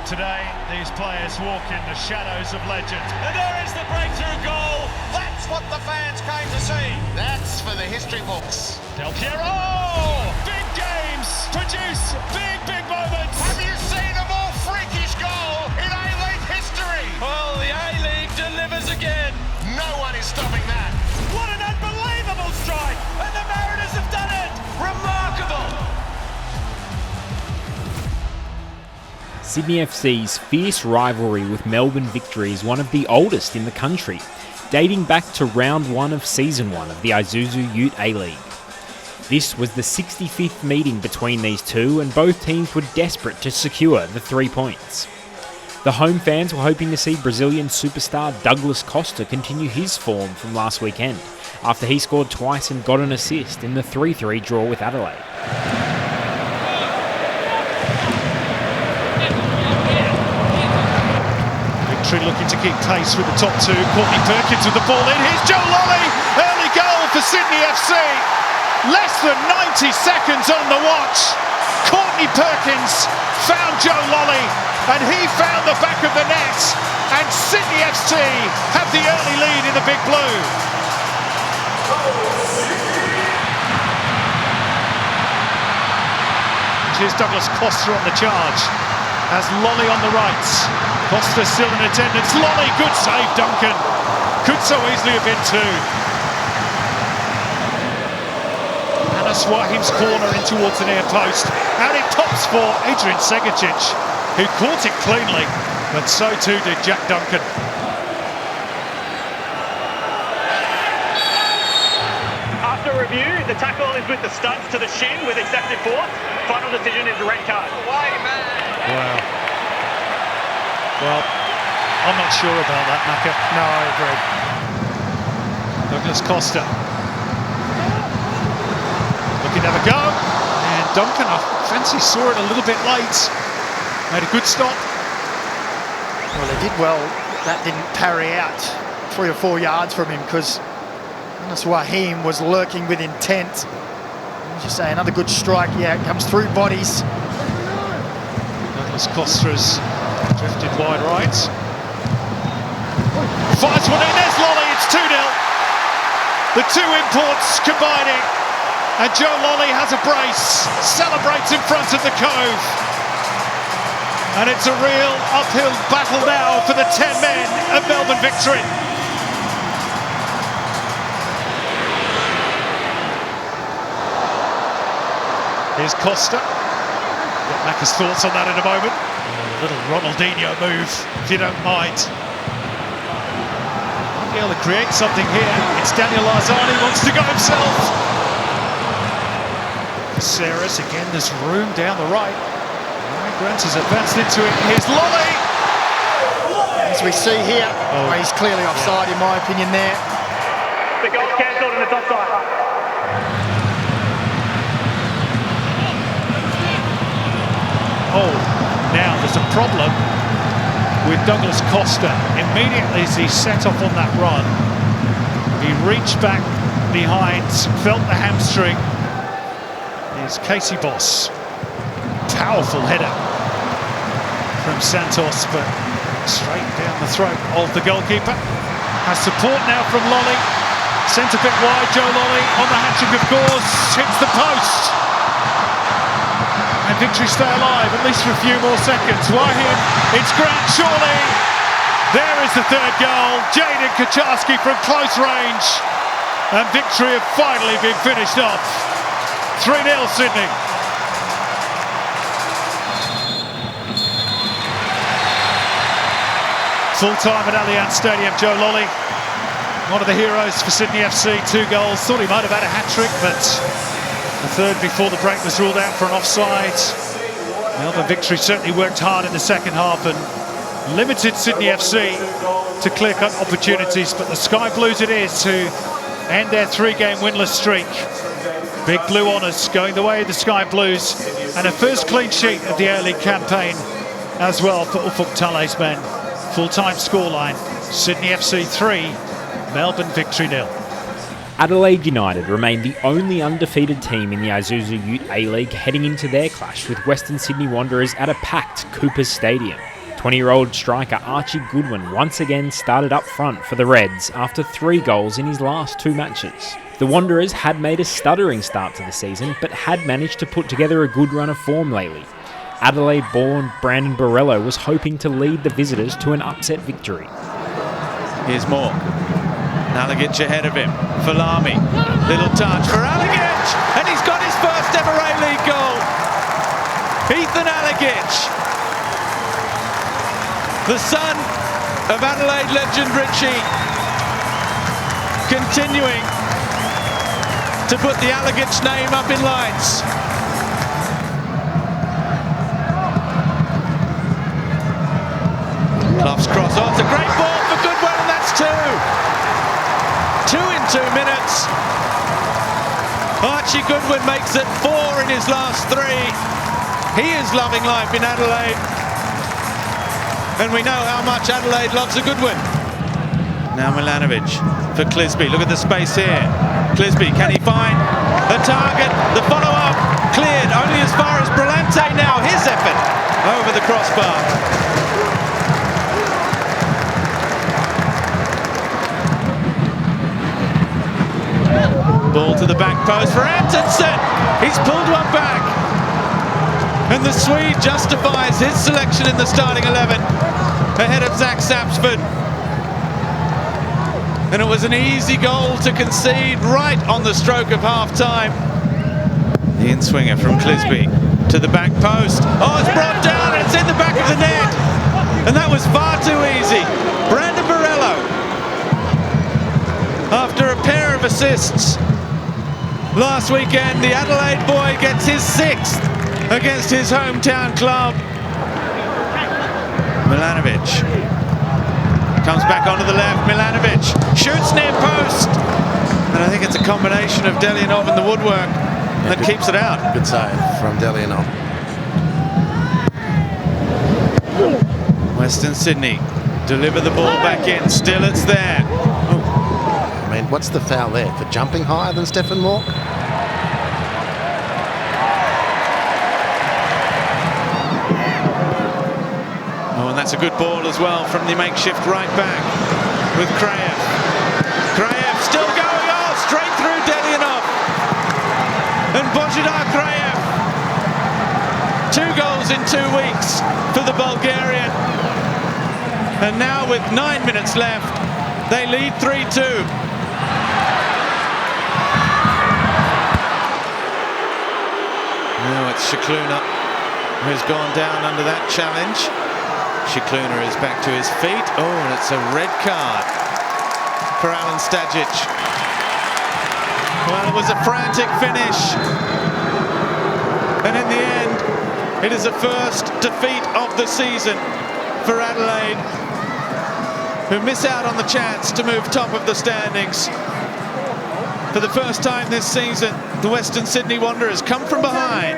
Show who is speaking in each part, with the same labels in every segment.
Speaker 1: Today, these players walk in the shadows of legend. And there is the breakthrough goal.
Speaker 2: That's what the fans came to see. That's for the history books.
Speaker 1: Del Piero! Big games produce big moments.
Speaker 2: Have you seen a more freakish goal in A-League history?
Speaker 1: Well, the A-League delivers again.
Speaker 2: No one is stopping that.
Speaker 1: What an unbelievable strike! And the Mariners have done it! Remarkable!
Speaker 3: Sydney FC's fierce rivalry with Melbourne Victory is one of the oldest in the country, dating back to round 1 of season 1 of the Isuzu Ute A-League. This was the 65th meeting between these two, and both teams were desperate to secure the 3 points. The home fans were hoping to see Brazilian superstar Douglas Costa continue his form from last weekend, after he scored twice and got an assist in the 3-3 draw with Adelaide.
Speaker 1: Looking to keep pace with the top two. Courtney Perkins with the ball in. Here's Joe Lolley. Early goal for Sydney FC. Less than 90 seconds on the watch. Courtney Perkins found Joe Lolley and he found the back of the net. And Sydney FC have the early lead in the Big Blue. Here's Douglas Costa on the charge. Has Lolley on the right. Costa still in attendance. Lolley, good save, Duncan. Could so easily have been two. Anas Wahim's corner in towards the near post. Out it pops for Adrian Segacic, who caught it cleanly, but so too did Jack Duncan.
Speaker 4: After review, the tackle is with the studs to the shin with exacted force. Final decision is a red card.
Speaker 1: Wow. Well, I'm not sure about that, Macca.
Speaker 5: No, I agree.
Speaker 1: Douglas Costa. Looking to have a go. And Duncan, I fancy saw it a little bit late. Made a good stop.
Speaker 5: Well, they did well. That didn't parry out 3 or 4 yards from him because Anas Wahim was lurking with intent. As you say, another good strike. Yeah, it comes through bodies.
Speaker 1: Douglas Costa's drifted wide right. Fires one in, there's Lolley, it's 2-0. The two imports combining. And Joe Lolley has a brace, celebrates in front of the Cove. And it's a real uphill battle now for the 10 men of Melbourne Victory. Here's Costa. Get Macca's thoughts on that in a moment. A little Ronaldinho move, if you don't mind. Might be able to create something here. It's Daniel Arzani, wants to go himself. Ceres, again, there's room down the right. Grant has advanced into it. Here's Lolley.
Speaker 5: As we see here, he's clearly offside in my opinion there.
Speaker 4: The goal's cancelled and it's offside.
Speaker 1: Oh, now there's a problem with Douglas Costa. Immediately as he set off on that run, he reached back behind, felt the hamstring. Here's Casey Boss. Powerful header from Santos, but straight down the throat of the goalkeeper. Has support now from Lolley. Sent a bit wide, Joe Lolley on the hat-trick of course, hits the post. And Victory stay alive, at least for a few more seconds. Wahim, it's Grant, surely. There is the third goal. Jaden Kucharski from close range. And Victory have finally been finished off. 3-0 Sydney. Full-time at Allianz Stadium, Joe Lolley, one of the heroes for Sydney FC, 2 goals. Thought he might have had a hat-trick, but the third before the break was ruled out for an offside. Melbourne Victory certainly worked hard in the second half and limited Sydney FC to clear-cut opportunities, but the Sky Blues it is to end their 3-game winless streak. Big Blue honours going the way of the Sky Blues, and a first clean sheet of the early campaign as well for Ufuk Taleh's men. Full-time scoreline, Sydney FC 3, Melbourne Victory 0.
Speaker 3: Adelaide United remain the only undefeated team in the Isuzu Ute A-League heading into their clash with Western Sydney Wanderers at a packed Coopers Stadium. 20-year-old striker Archie Goodwin once again started up front for the Reds after 3 goals in his last 2 matches. The Wanderers had made a stuttering start to the season, but had managed to put together a good run of form lately. Adelaide-born Brandon Borello was hoping to lead the visitors to an upset victory.
Speaker 6: Here's Moore. Alagic ahead of him. Falami. Little touch for Alagic, and he's got his first ever A-League goal. Ethan Alagic, the son of Adelaide legend Richie, continuing to put the Alagic name up in lights. Clough's cross. Oh, it's a great ball for Goodwin, and that's 2. 2 in 2 minutes. Archie Goodwin makes it 4 in his last 3. He is loving life in Adelaide, and we know how much Adelaide loves a Goodwin. Now Milanovic for Clisby. Look at the space here. Clisby, can he find the target? The follow-up cleared only as far as Brillante now. His effort over the crossbar. Ball to the back post for Antonsen. He's pulled one back. And the Swede justifies his selection in the starting 11 ahead of Zach Sapsford. And it was an easy goal to concede right on the stroke of half-time. The in-swinger from Clisby to the back post. Oh, it's brought down and it's in the back of the net. And that was far too easy. Brandon Borello, after a pair of assists last weekend, the Adelaide boy gets his 6th against his hometown club. Milanovic comes back onto the left. Milanovic shoots near post. And I think it's a combination of Delianov and the woodwork that keeps it out.
Speaker 7: Good save from Delianov.
Speaker 6: Western Sydney deliver the ball back in. Still it's there.
Speaker 7: I mean, what's the foul there? For jumping higher than Stephen Moore?
Speaker 6: Oh, and that's a good ball as well from the makeshift right back with Kraev. Kraev still going, oh, straight through Delianov. And Božidar Kraev. 2 goals in 2 weeks for the Bulgarian. And now with 9 minutes left, they lead 3-2. Now it's Shikluna who's gone down under that challenge. Shikluna is back to his feet. Oh, and it's a red card for Alen Stajic. Well, it was a frantic finish. And in the end, it is a first defeat of the season for Adelaide, who miss out on the chance to move top of the standings. For the first time this season, the Western Sydney Wanderers come from behind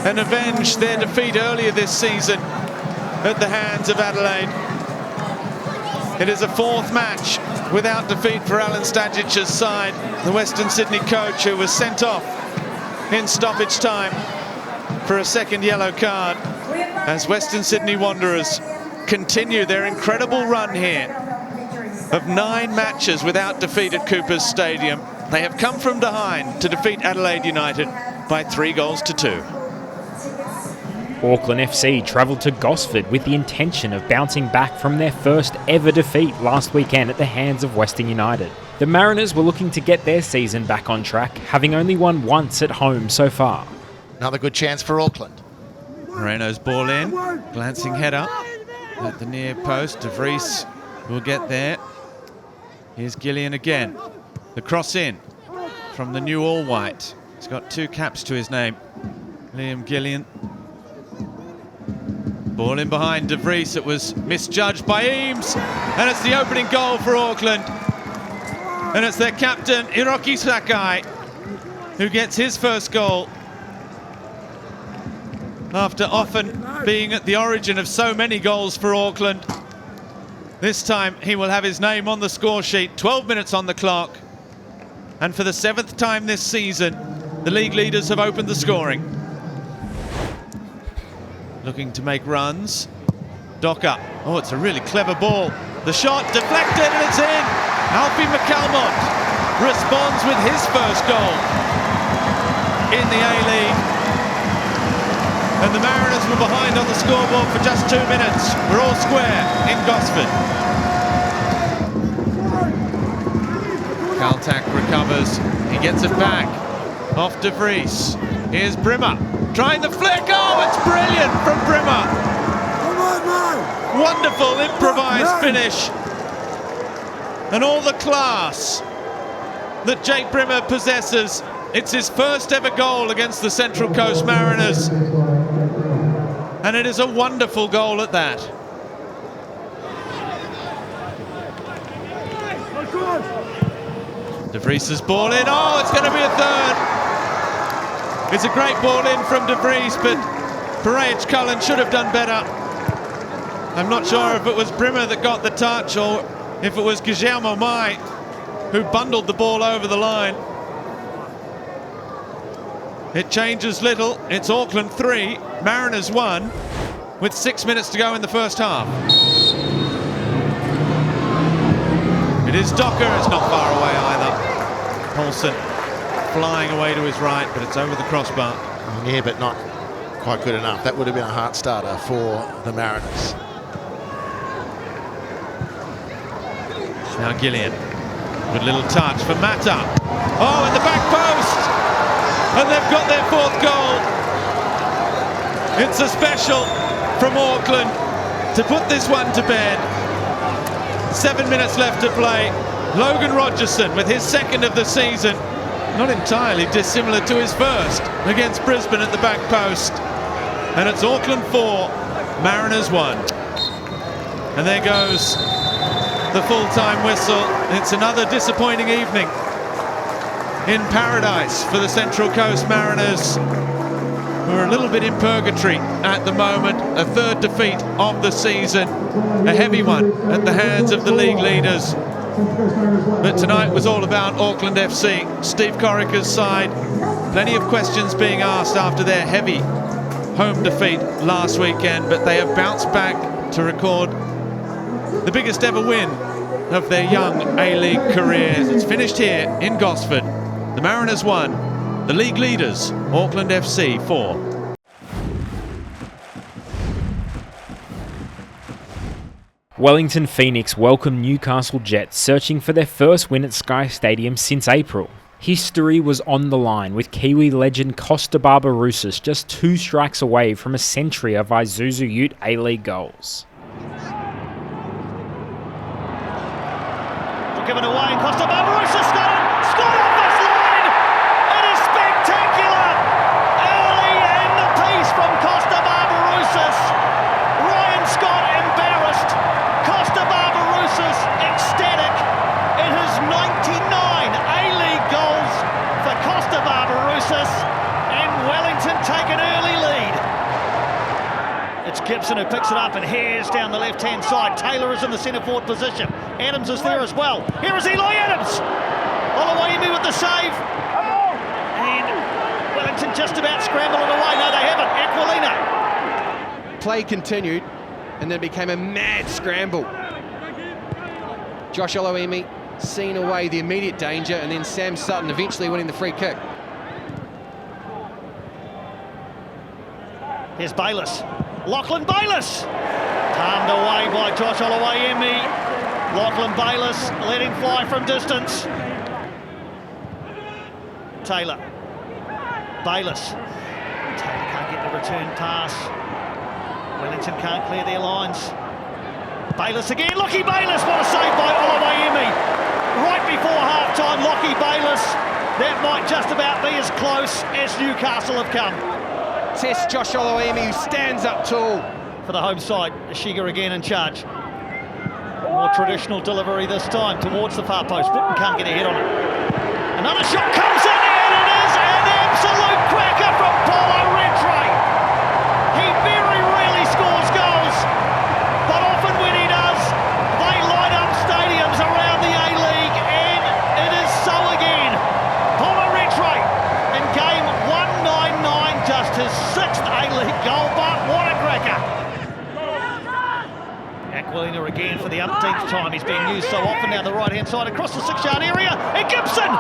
Speaker 6: and avenge their defeat earlier this season at the hands of Adelaide. It is a 4th match without defeat for Alen Stajic's side, the Western Sydney coach, who was sent off in stoppage time for a 2nd yellow card, as Western Sydney Wanderers continue their incredible run here of 9 matches without defeat at Coopers Stadium. They have come from behind to defeat Adelaide United by 3 goals to 2.
Speaker 3: Auckland FC travelled to Gosford with the intention of bouncing back from their first ever defeat last weekend at the hands of Western United. The Mariners were looking to get their season back on track, having only won once at home so far.
Speaker 7: Another good chance for Auckland.
Speaker 6: Moreno's ball in, glancing header at the near post. De Vries will get there. Here's Gillian again. The cross in from the new all-white. He's got 2 caps to his name. Liam Gillian. Ball in behind De Vries. It was misjudged by Eames. And it's the opening goal for Auckland. And it's their captain, Hiroki Sakai, who gets his first goal after often being at the origin of so many goals for Auckland. This time he will have his name on the score sheet. 12 minutes on the clock. And for the 7th time this season, the league leaders have opened the scoring. looking to make runs. Docker. Oh, it's a really clever ball. The shot deflected and it's in. Alfie McCalmont responds with his first goal in the A-League. And the Mariners were behind on the scoreboard for just 2 minutes. We're all square in Gosford. Kaltak recovers. He gets it back. Off De Vries. Here's Brimmer. Trying the flick. Oh, it's brilliant from Brimmer. Wonderful improvised finish. And all the class that Jake Brimmer possesses. It's his first ever goal against the Central Coast Mariners. And it is a wonderful goal at that. De Vries' ball in. Oh, it's going to be a third. It's a great ball in from De Vries, but Paraich Cullen should have done better. I'm not sure if it was Brimmer that got the touch or if it was Guillermo Mai who bundled the ball over the line. It changes little. It's Auckland 3, Mariners 1, with 6 minutes to go in the first half. It is Docker. It's not far away either. Paulson flying away to his right, but it's over the crossbar.
Speaker 7: Yeah, but not quite good enough. That would have been a heart starter for the Mariners.
Speaker 6: Now Gillian, good little touch for Mata. Oh, at the back post! And they've got their fourth goal. It's a special from Auckland to put this one to bed. 7 minutes left to play. Logan Rogerson with his second of the season. Not entirely dissimilar to his first against Brisbane at the back post. And it's Auckland 4, Mariners 1. And there goes the full-time whistle. It's another disappointing evening in paradise for the Central Coast Mariners, who are a little bit in purgatory at the moment. A third defeat of the season, a heavy one at the hands of the league leaders. But tonight was all about Auckland FC. Steve Corica's side, plenty of questions being asked after their heavy home defeat last weekend, but they have bounced back to record the biggest ever win of their young A-League careers. It's finished here in Gosford. The Mariners 1, the league leaders, Auckland FC 4.
Speaker 3: Wellington Phoenix welcomed Newcastle Jets, searching for their first win at Sky Stadium since April. History was on the line, with Kiwi legend Costa Barbarouses just 2 strikes away from a century of Isuzu Ute A-League goals.
Speaker 4: Given away, and Costa Barbarouses scored off this line. It is spectacular. Early in the piece from Costa Barbarouses. Ryan Scott embarrassed. Costa Barbarouses ecstatic in his 99 A-League goals for Costa Barbarouses, and Wellington take an early lead. It's Gibson who picks it up, and Hare's down the left-hand side. Taylor is in the centre forward position. Adams is there as well. Here is Eli Adams. Oluwaimi with the save. And Wellington just about scrambled it away. No, they haven't. Aquilino.
Speaker 8: Play continued, and then it became a mad scramble. Josh Oluwaimi seeing away the immediate danger, and then Sam Sutton eventually winning the free kick.
Speaker 4: Here's Bayliss. Lachlan Bayliss. Palmed away by Josh Oluwaimi. Lachlan Bayliss letting fly from distance. Taylor. Bayliss. Taylor can't get the return pass. Wellington can't clear their lines. Bayliss again. Lockie Bayliss. What a save by Oluwaimi. Right before half-time, Lockie Bayliss. That might just about be as close as Newcastle have come.
Speaker 8: Test Josh Oluwaimi, who stands up tall.
Speaker 4: For the home side, Shiga again in charge. More traditional delivery this time towards the far post. Britton can't get a hit on it. Another shot comes in, and it is an absolute cracker from Paulo Rentre. He very rarely scores goals, but often when he does, they light up stadiums around the A-League, and it is so again. Paulo Rentre in game 199, just his 6th A-League goal, but what a cracker. Aquilina again for the umpteenth time. He's being used so often now the right-hand side across the 6-yard area. And Gibson!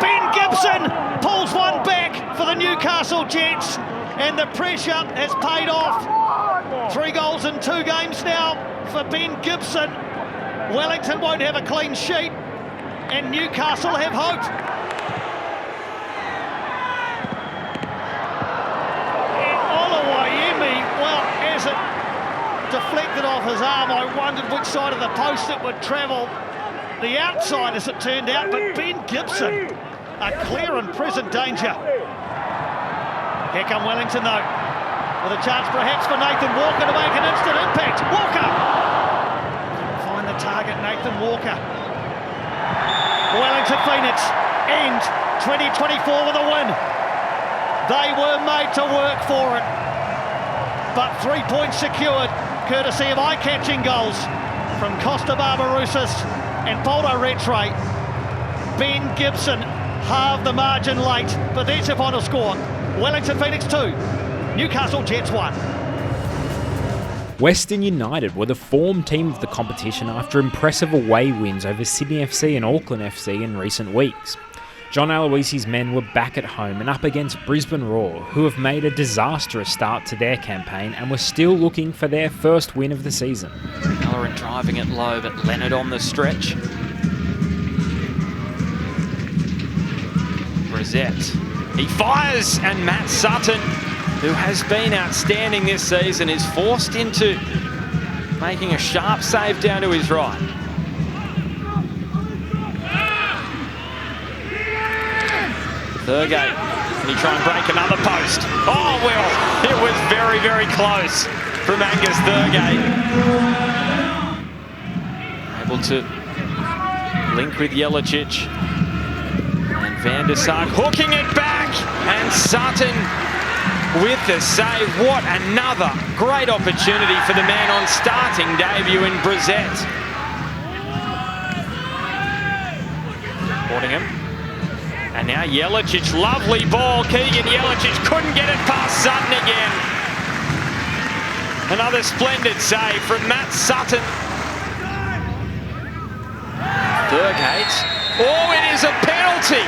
Speaker 4: Ben Gibson pulls one back for the Newcastle Jets. And the pressure has paid off. 3 goals in 2 games now for Ben Gibson. Wellington won't have a clean sheet. And Newcastle have hope. Oluwayemi, well, as it deflected off his arm, I wondered which side of the post it would travel. The outside, as it turned out, but Ben Gibson, a clear and present danger. Here come Wellington, though, with a chance perhaps for Nathan Walker to make an instant impact. Walker! Find the target, Nathan Walker. Wellington Phoenix end 2024 with a win. They were made to work for it. But 3 points secured, courtesy of eye-catching goals from Costa Barbarouses and Poldo Retre. Ben Gibson halved the margin late, but there's your final score. Wellington Phoenix 2, Newcastle Jets 1.
Speaker 3: Western United were the form team of the competition after impressive away wins over Sydney FC and Auckland FC in recent weeks. John Aloisi's men were back at home and up against Brisbane Roar, who have made a disastrous start to their campaign and were still looking for their first win of the season.
Speaker 9: Halloran driving it low, but Leonard on the stretch. Brissett. He fires, and Matt Sutton, who has been outstanding this season, is forced into making a sharp save down to his right. Thurgate, can he try and break another post? Oh, well, it was very, very close from Angus Thurgate. Able to link with Jelicic. And Van der Sark hooking it back. And Sutton with the save. What another great opportunity for the man on starting debut in Brissett. Waddingham. And now Jelicic, lovely ball. Keegan Jelicic couldn't get it past Sutton again. Another splendid save from Matt Sutton. Thurgate. Oh, it is a penalty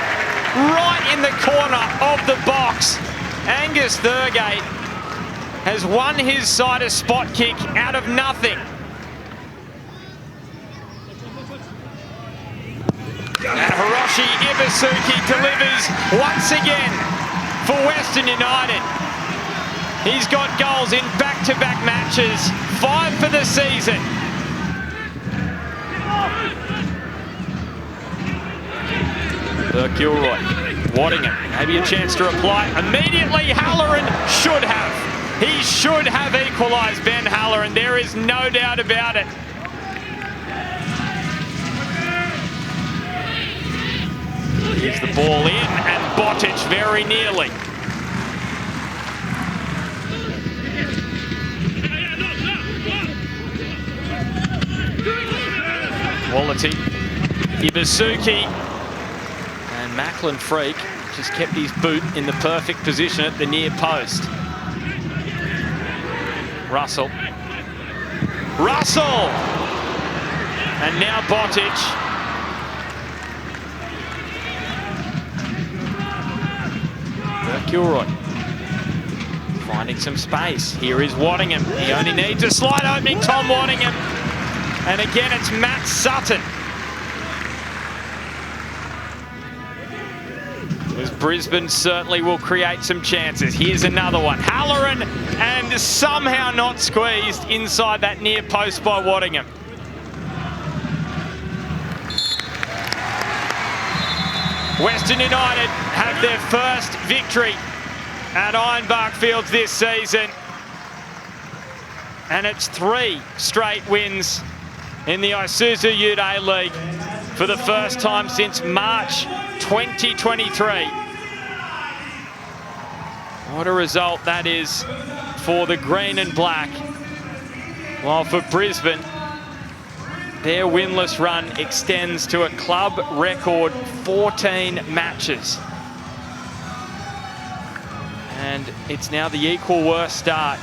Speaker 9: right in the corner of the box. Angus Thurgate has won his side a spot kick out of nothing. And Hiroshi Ibusuki delivers once again for Western United. He's got goals in back-to-back matches, 5 for the season. Kilroy, Waddingham, maybe a chance to reply. Immediately, Halloran should have. He should have equalised, Ben Halloran. There is no doubt about it. Here's the ball in, and Botic very nearly. Quality. Ibusuki. And Macklin Freak just kept his boot in the perfect position at the near post. Russell. Russell! And now Botic. Kilroy finding some space. Here is Waddingham. He only needs a slight opening, Tom Waddingham. And again, it's Matt Sutton. As Brisbane certainly will create some chances. Here's another one. Halloran, and somehow not squeezed inside that near post by Waddingham. Western United have their first victory at Ironbark Fields this season. And it's 3 straight wins in the Isuzu Ute A-League for the first time since March 2023. What a result that is for the green and black. While for Brisbane, their winless run extends to a club record 14 matches. And it's now the equal worst start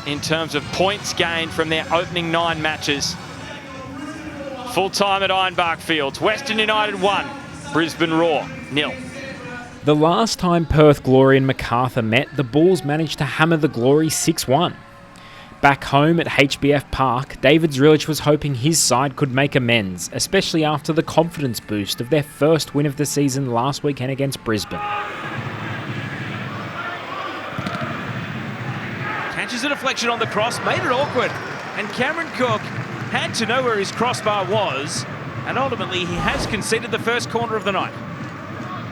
Speaker 9: in terms of points gained from their opening 9 matches Full time at Ironbark Fields. Western United 1, Brisbane Roar 0.
Speaker 3: The last time Perth Glory and Macarthur met, the Bulls managed to hammer the Glory 6-1. Back home at HBF Park, David Zrilic was hoping his side could make amends, especially after the confidence boost of their first win of the season last weekend against Brisbane.
Speaker 10: Catches a deflection on the cross, made it awkward, and Cameron Cook had to know where his crossbar was, and ultimately he has conceded the first corner of the night.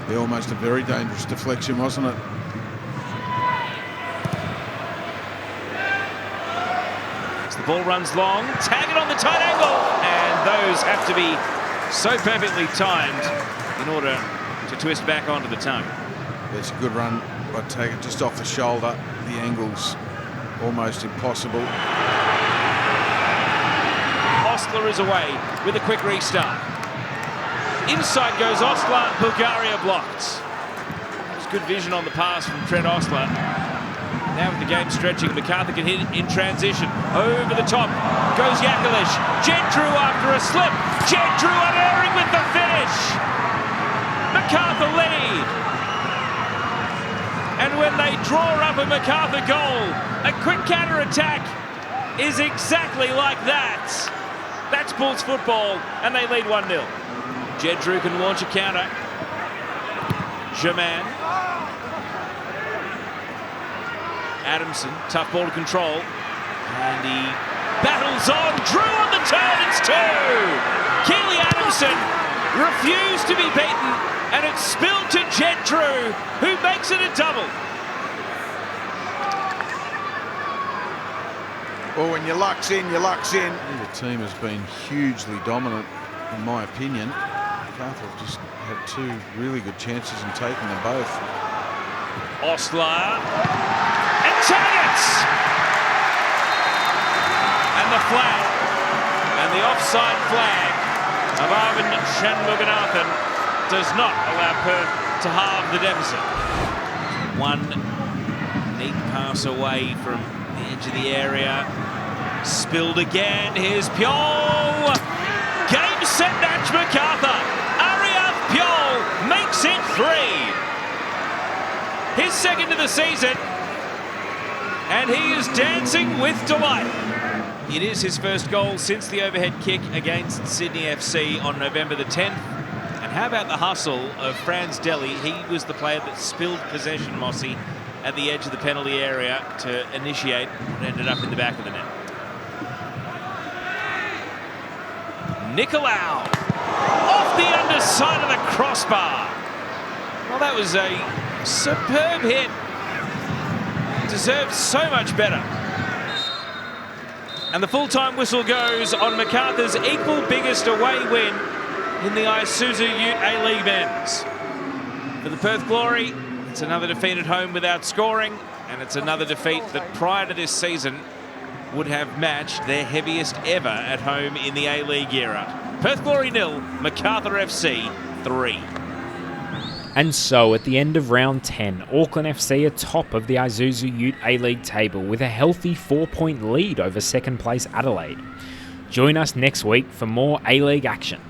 Speaker 11: Yeah, almost a very dangerous deflection, wasn't it?
Speaker 10: As the ball runs long, tag it on the tight angle, and those have to be so perfectly timed in order to twist back onto the tongue.
Speaker 11: It's a good run, but take it just off the shoulder. The angle's almost impossible.
Speaker 10: Ostler is away with a quick restart. Inside goes Ostler, Bulgaria blocked. There's good vision on the pass from Trent Ostler. Now with the game stretching, Macarthur can hit in transition. Over the top goes Yakalish. Jed Drew after a slip. Jed Drew unerring with the finish. Macarthur lead. And when they draw up a Macarthur goal, a quick counter-attack is exactly like that. That's Bulls football, and they lead 1-0. Jed Drew can launch a counter. Germain. Adamson, tough ball to control. And he battles on. Drew on the turn, it's 2! Keely Adamson refused to be beaten, and it's spilled to Jed Drew, who makes it a double.
Speaker 11: Well, when your luck's in, your luck's in. The team has been hugely dominant, in my opinion. Macarthur have just had 2 really good chances and taken them both.
Speaker 10: Ostler and targets, and the flag, and the offside flag of Arvind Shanmuganathan does not allow Perth to halve the deficit. 1 neat pass away from the edge of the area. Spilled again. Here's Piol. Game, set, match, Macarthur. Ariath Piol makes it 3. His second of the season. And he is dancing with delight. It is his first goal since the overhead kick against Sydney FC on November the 10th. And how about the hustle of Franz Deli? He was the player that spilled possession, Mossy, at the edge of the penalty area to initiate what ended up in the back of the net. Nicolau off the underside of the crossbar. Well, that was a superb hit. Deserved so much better. And the full-time whistle goes on Macarthur's equal biggest away win in the Isuzu Ute A-League men's. For the Perth Glory, it's another defeat at home without scoring, and it's another defeat that prior to this season would have matched their heaviest ever at home in the A-League era. Perth Glory 0, Macarthur FC 3.
Speaker 3: And so, at the end of round 10, Auckland FC are top of the Isuzu Ute A-League table with a healthy 4-point lead over second place Adelaide. Join us next week for more A-League action.